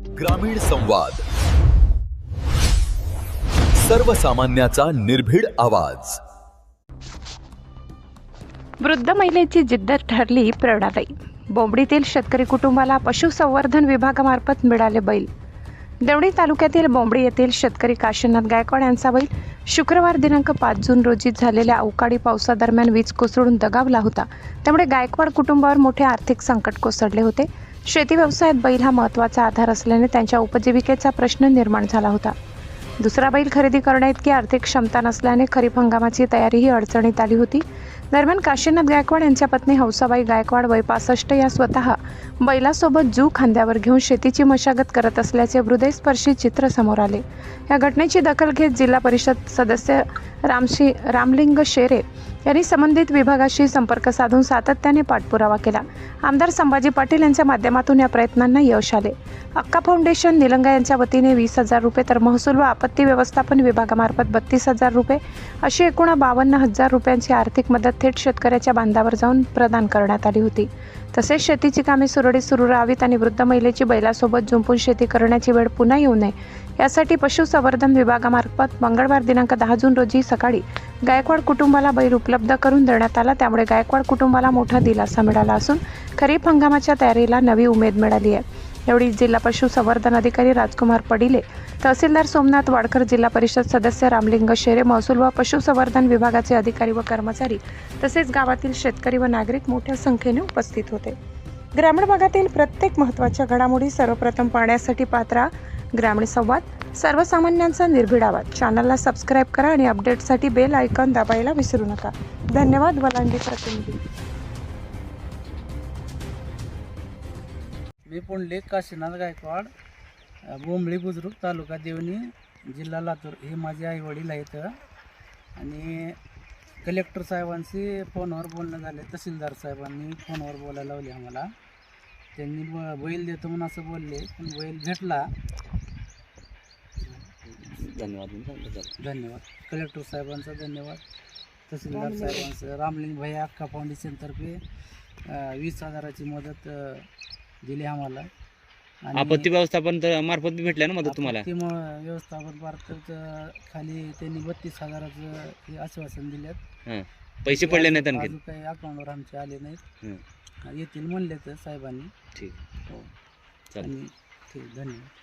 ग्रामीण संवाद, सर्वसामान्याचा निर्भीड आवाज. वृद्ध महिलेची जिद्द ठरली प्रेरणादायी. बोंबडीतील शेतकरी कुटुंबाला पशुसंवर्धन विभागामार्फत मिळाले बैल. देवणी तालुक्यातील बोंबडी येथील शेतकरी काशीनाथ गायकवाड यांचा बैल शुक्रवार दिनांक 5 जून रोजी झालेल्या अवकाळी पावसादरम्यान वीज कोसळून दगावला होता. त्यामुळे गायकवाड कुटुंबावर मोठे आर्थिक संकट कोसळले होते. शेती व्यवसायात बैल हा महत्त्वाचा आधार असल्याने त्यांच्या उपजीविकेचा प्रश्न निर्माण झाला होता. दुसरा बैल खरेदी करण्याइतकी आर्थिक क्षमता नसल्याने खरीप हंगामाची तयारीही अडचणीत आली होती. दरम्यान काशीनाथ गायकवाड यांच्या पत्नी हौसाबाई गायकवाड वय 65 या स्वतः बैलासोबत जू खांद्यावर घेऊन शेतीची मशागत करत असल्याचे हृदयस्पर्शी चित्र समोर आले. या घटनेची दखल घेत जिल्हा परिषद सदस्य रामलिंग शेरे यांनी संबंधित विभागाशी संपर्क साधून सातत्याने पाठपुरावा केला. आमदार संभाजी पाटील यांच्या माध्यमातून या प्रयत्नांना यश आले. अक्का फाउंडेशन निलंगा यांच्या वतीने 20,000 रुपये तर महसूल व आपत्ती व्यवस्थापन विभागामार्फत 32,000 रुपये अशी एकूण 52,000 रुपयांची आर्थिक मदत थेट शेतकऱ्याच्या बांधावर जाऊन प्रदान करण्यात आली होती. तसेच शेतीची कामे सुरळीत सुरू राहावीत आणि वृद्ध महिलेची बैलासोबत जुंपून शेती करण्याची वेळ पुन्हा येऊ नये यासाठी पशुसंवर्धन विभागामार्फत मंगळवार दिनांक 10 जून रोजी सकाळी गायकवाड कुटुंबाला बैल उपलब्ध करून देण्यात आला. त्यामुळे गायकवाड कुटुंबाला मोठा दिलासा मिळाला असून खरीप हंगामाच्या तयारीला नवी उमेद मिळाली आहे. एवढी जिल्हा पशुसंवर्धन अधिकारी राजकुमार पडिले, तहसीलदार सोमनाथ वाडकर, जिल्हा परिषद सदस्य रामलिंग शेरे, महसूल व पशुसंवर्धन विभागाचे अधिकारी व कर्मचारी तसेच गावातील शेतकरी व नागरिक मोठ्या संख्येने उपस्थित होते. ग्रामीण भागातील प्रत्येक महत्त्वाच्या घडामोडी सर्वप्रथम पाहण्यासाठी पात्रा ग्रामीण संवाद, सर्वसामान्यांचा निर्भीड आवाज चॅनलला सबस्क्राईब करा आणि अपडेटसाठी बेल आयकॉन दाबायला विसरू नका. धन्यवाद. वलांडी प्रतिनिधी. मी पुंडलिक काशीनाथ गायकवाड, बोंबडी बुद्रुक, तालुका देवणी, जिल्हा लातूर. हे माझे आई वडील आहेत आणि कलेक्टर साहेबांशी फोनवर बोलणं झाले. तहसीलदार साहेबांनी फोनवर बोलायला लावले आम्हाला. त्यांनी बैल देतो म्हणून असं बोलले, पण बैल भेटला. धन्यवाद कलेक्टर साहेबांचा, धन्यवाद तहसीलदार साहेबांचं. रामलिंग भाई अक्का फाउंडेशनतर्फे 20,000ची मदत दिली आम्हाला. आपत्ती व्यवस्थापन मार्फत भेटल्या ना मदत तुम्हाला? व्यवस्थापन मार्फत खाली त्यांनी 32,000चं आश्वासन दिल्यात. पैसे पडले नाहीत आणखी? काही अकाउंटवर आमचे आले नाहीत. येतील म्हणले तर साहेबांनी. ठीक. हो. आणि ठीक, धन्यवाद.